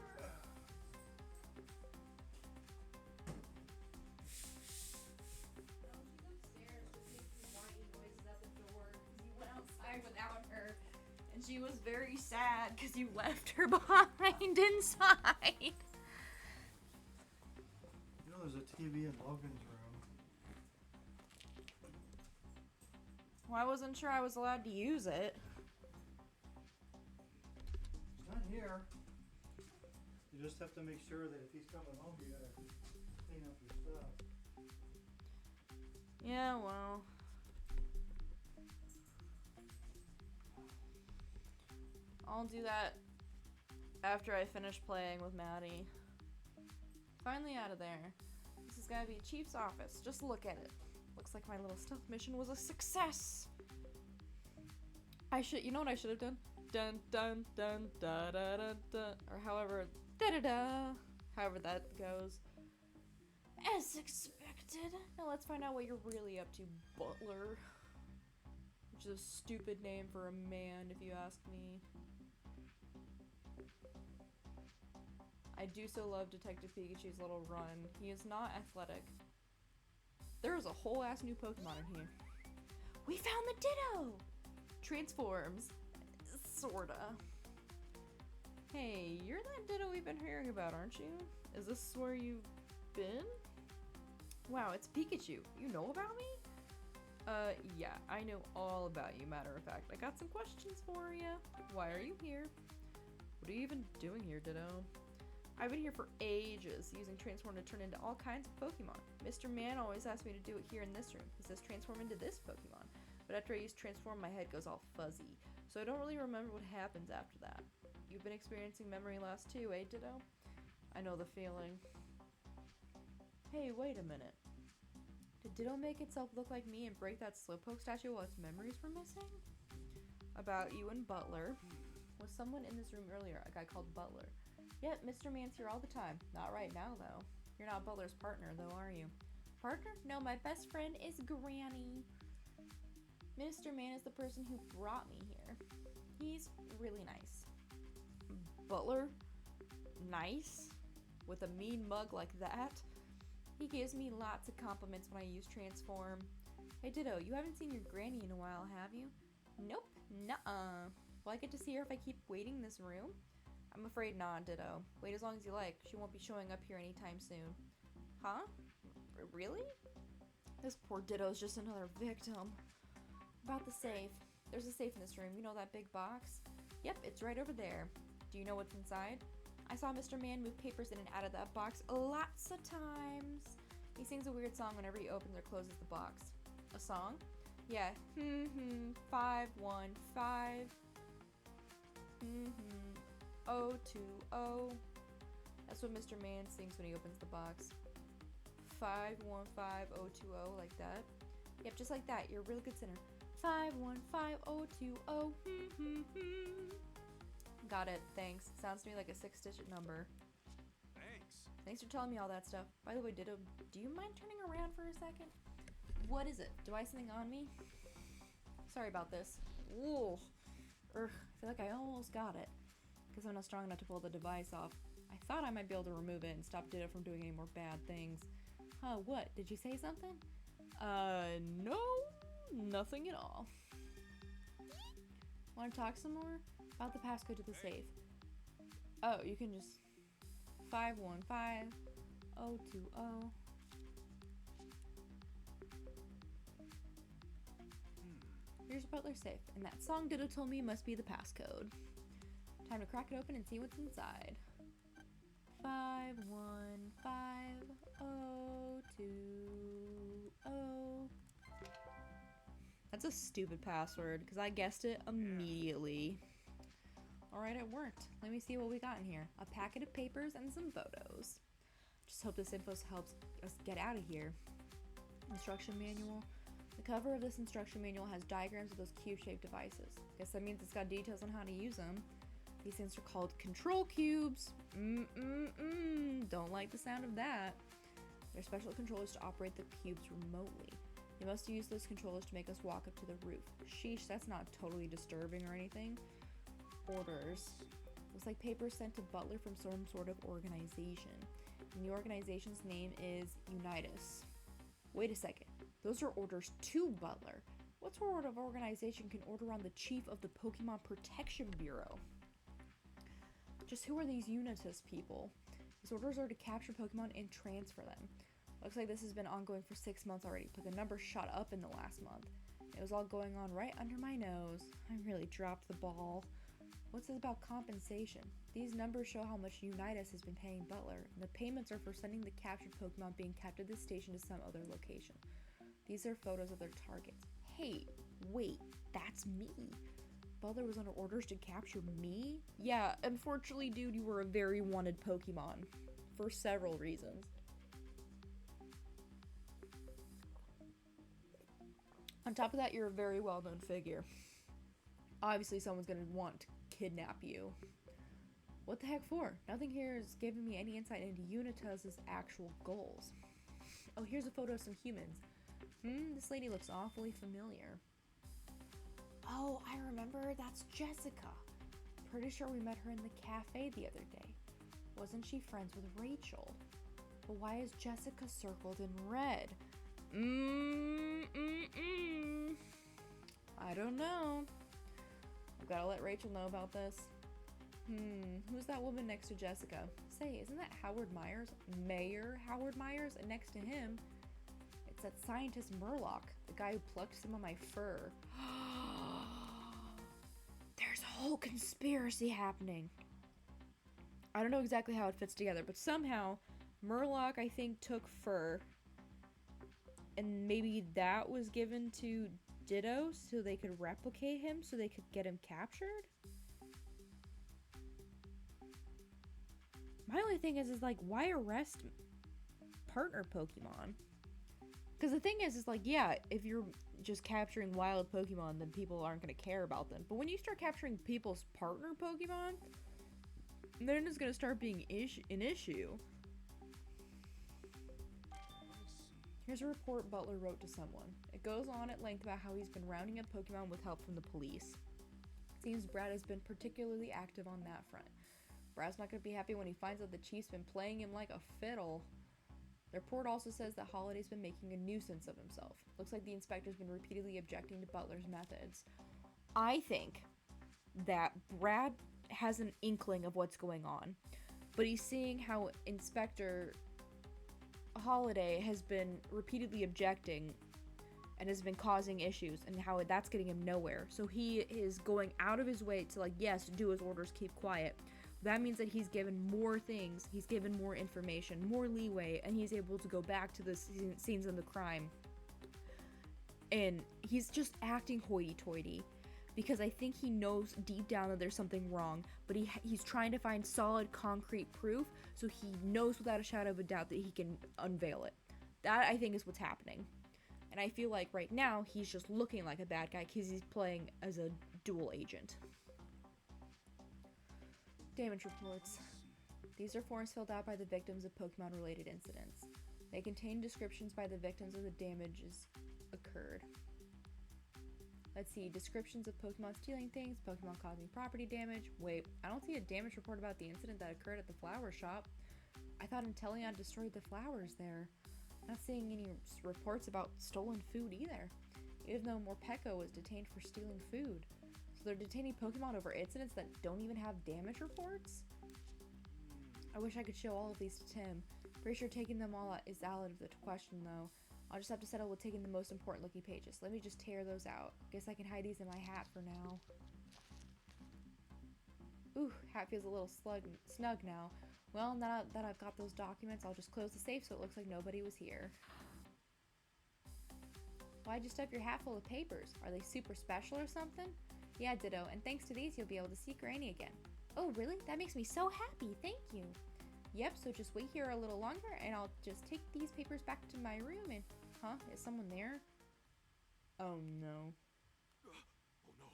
No, she's upstairs just making whiny noises at the door because you went outside without her. And she was very sad because you left her behind inside. You know there's a TV in Logan's room. Well, I wasn't sure I was allowed to use it. It's not here. You just have to make sure that if he's coming home, you gotta clean up your stuff. Yeah, well. I'll do that after I finish playing with Maddie. Finally out of there. This is gotta be Chief's office. Just look at it. Looks like my little stealth mission was a success. I should, you know what I should have done? Dun dun dun da da da da, or however da da da, however that goes. As expected. Now let's find out what you're really up to, Butler. Which is a stupid name for a man, if you ask me. I do so love Detective Pikachu's little run. He is not athletic. There is a whole ass new Pokemon in here. We found the Ditto! Transforms. Sorta. Hey, you're that Ditto we've been hearing about, aren't you? Is this where you've been? Wow, it's Pikachu. You know about me? Yeah, I know all about you, matter of fact. I got some questions for you. Why are you here? What are you even doing here, Ditto? I've been here for ages, using Transform to turn into all kinds of Pokemon. Mr. Man always asks me to do it here in this room. He says transform into this Pokemon. But after I use Transform, my head goes all fuzzy. So I don't really remember what happens after that. You've been experiencing memory loss too, eh, Ditto? I know the feeling. Hey, wait a minute. Did Ditto make itself look like me and break that Slowpoke statue while its memories were missing? About you and Butler. Was someone in this room earlier, a guy called Butler? Yep, Mr. Man's here all the time. Not right now, though. You're not Butler's partner, though, are you? Partner? No, my best friend is Granny. Mr. Man is the person who brought me here. He's really nice. Butler? Nice? With a mean mug like that? He gives me lots of compliments when I use Transform. Hey, Ditto, you haven't seen your Granny in a while, have you? Nope. Nuh-uh. Will I get to see her if I keep waiting in this room? I'm afraid not, Ditto. Wait as long as you like. She won't be showing up here anytime soon. Huh? Really? This poor Ditto's just another victim. About the safe. There's a safe in this room. You know that big box? Yep, it's right over there. Do you know what's inside? I saw Mr. Man move papers in and out of that box lots of times. He sings a weird song whenever he opens or closes the box. A song? Yeah. 515. 020. That's what Mr. Man sings when he opens the box. 515020, like that. Yep, just like that. You're a real good sinner. 515020. Got it. Thanks. Sounds to me like a 6-digit number. Thanks. Thanks for telling me all that stuff. By the way, Ditto, do you mind turning around for a second? What is it? Do I have something on me? Sorry about this. Ooh. I feel like I almost got it. Because I'm not strong enough to pull the device off. I thought I might be able to remove it and stop Ditto from doing any more bad things. Huh, what? Did you say something? No. Nothing at all. Want to talk some more? About the passcode to the safe. Oh, you can just 515020. Here's Butler's safe, and that song Ditto told me must be the passcode. Time to crack it open and see what's inside. 515020. That's a stupid password, because I guessed it immediately. Alright, it worked. Let me see what we got in here. A packet of papers and some photos. Just hope this info helps us get out of here. Instruction manual. The cover of this instruction manual has diagrams of those cube-shaped devices. Guess that means it's got details on how to use them. These things are called control cubes. Don't like the sound of that. They're special controllers to operate the cubes remotely. You must use those controllers to make us walk up to the roof. Sheesh, that's not totally disturbing or anything. Orders. Looks like papers sent to Butler from some sort of organization. And the organization's name is Unitas. Wait a second. Those are orders to Butler. What sort of organization can order on the chief of the Pokemon Protection Bureau? Just who are these Unitas people? These orders are to capture Pokemon and transfer them. Looks like this has been ongoing for 6 months already, but the numbers shot up in the last month. It was all going on right under my nose. I really dropped the ball. What's this about compensation? These numbers show how much Unitas has been paying Butler, and the payments are for sending the captured Pokemon being kept at this station to some other location. These are photos of their targets. Hey, wait, that's me. Butler was under orders to capture me? Yeah, unfortunately, dude, you were a very wanted Pokemon. For several reasons. On top of that, you're a very well-known figure. Obviously, someone's gonna want to kidnap you. What the heck for? Nothing here is giving me any insight into Unitas's actual goals. Oh, here's a photo of some humans. This lady looks awfully familiar. Oh, I remember. That's Jessica. Pretty sure we met her in the cafe the other day. Wasn't she friends with Rachel? But why is Jessica circled in red? I don't know. I've gotta let Rachel know about this. Who's that woman next to Jessica? Say, isn't that Howard Myers? Mayor Howard Myers? And next to him, it's that scientist Murloc, the guy who plucked some of my fur. There's a whole conspiracy happening. I don't know exactly how it fits together, but somehow Murloc, I think, took fur. And maybe that was given to Ditto so they could replicate him, so they could get him captured? My only thing is like, why arrest partner Pokemon? Because the thing is like, yeah, if you're just capturing wild Pokemon, then people aren't going to care about them. But when you start capturing people's partner Pokemon, then it's going to start being an issue. Here's a report Butler wrote to someone. It goes on at length about how he's been rounding up Pokemon with help from the police. Seems Brad has been particularly active on that front. Brad's not going to be happy when he finds out the chief's been playing him like a fiddle. The report also says that Holiday's been making a nuisance of himself. Looks like the inspector's been repeatedly objecting to Butler's methods. I think that Brad has an inkling of what's going on, but he's seeing how Inspector Holiday has been repeatedly objecting and has been causing issues, and how that's getting him nowhere. So he is going out of his way to, like, yes, do his orders, keep quiet. That means that he's given more things, he's given more information, more leeway, and he's able to go back to the scenes of the crime. And he's just acting hoity-toity, because I think he knows deep down that there's something wrong, but he's trying to find solid, concrete proof, so he knows without a shadow of a doubt that he can unveil it. That, I think, is what's happening. And I feel like right now, he's just looking like a bad guy, because he's playing as a dual agent. Damage reports. These are forms filled out by the victims of Pokemon-related incidents. They contain descriptions by the victims of the damages occurred. Let's see, descriptions of Pokemon stealing things, Pokemon causing property damage. Wait, I don't see a damage report about the incident that occurred at the flower shop. I thought Inteleon destroyed the flowers there. Not seeing any reports about stolen food either. Even though Morpeko was detained for stealing food. So they're detaining Pokemon over incidents that don't even have damage reports? I wish I could show all of these to Tim. Pretty sure taking them all is out of the question though. I'll just have to settle with taking the most important looking pages. Let me just tear those out. Guess I can hide these in my hat for now. Ooh, hat feels a little snug now. Well, now that I've got those documents, I'll just close the safe so it looks like nobody was here. Why'd you stuff your hat full of papers? Are they super special or something? Yeah, Ditto, and thanks to these, you'll be able to see Granny again. Oh, really? That makes me so happy. Thank you. Yep, so just wait here a little longer, and I'll just take these papers back to my room and... Huh? Is someone there? Oh, no. Oh no,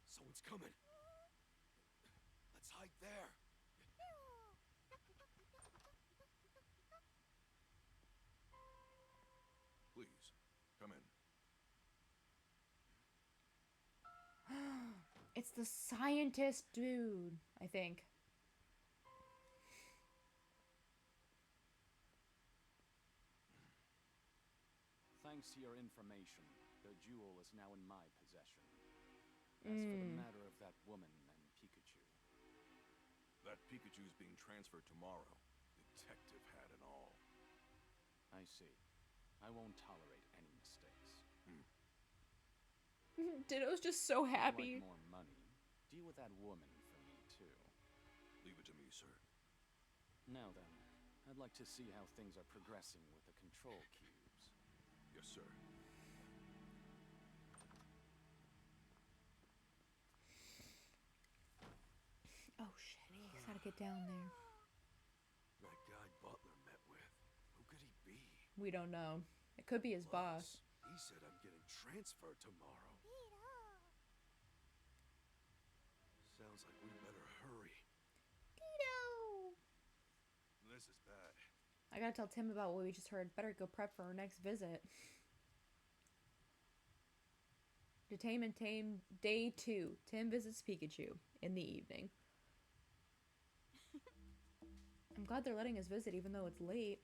someone's coming. Let's hide there. Please, come in. It's the scientist dude, I think. Thanks to your information, the jewel is now in my possession. As for the matter of that woman and Pikachu. That Pikachu's being transferred tomorrow. Detective hat and all. I see. I won't tolerate any mistakes. Ditto's just so happy. Like more money? Deal with that woman for me too. Leave it to me, sir. Now then, I'd like to see how things are progressing with the control cubes. Yes, sir. Oh shit, he's gotta get down there. That guy Butler met with. Who could he be? We don't know. It could be his boss. He said I'm getting transferred tomorrow. I gotta tell Tim about what we just heard. Better go prep for our next visit. Detainment Tame Day 2. Tim visits Pikachu in the evening. I'm glad they're letting us visit even though it's late.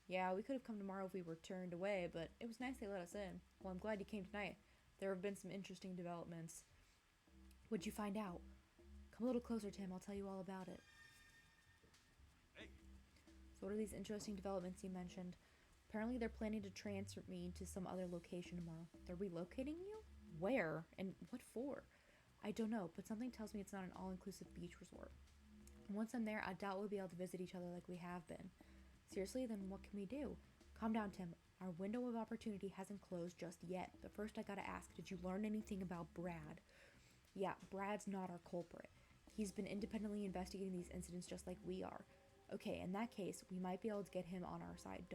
Yeah, we could have come tomorrow if we were turned away, but it was nice they let us in. Well, I'm glad you came tonight. There have been some interesting developments. What'd you find out? Come a little closer, Tim. I'll tell you all about it. Hey, So what are these interesting developments you mentioned? Apparently they're planning to transfer me to some other location tomorrow. They're relocating you? Where? And what for? I don't know, but something tells me it's not an all-inclusive beach resort. And once I'm there, I doubt we'll be able to visit each other like we have been. Seriously, then what can we do? Calm down, Tim. Our window of opportunity hasn't closed just yet. But first I gotta ask, did you learn anything about Brad? Yeah, Brad's not our culprit. He's been independently investigating these incidents just like we are. Okay, in that case, we might be able to get him on our side.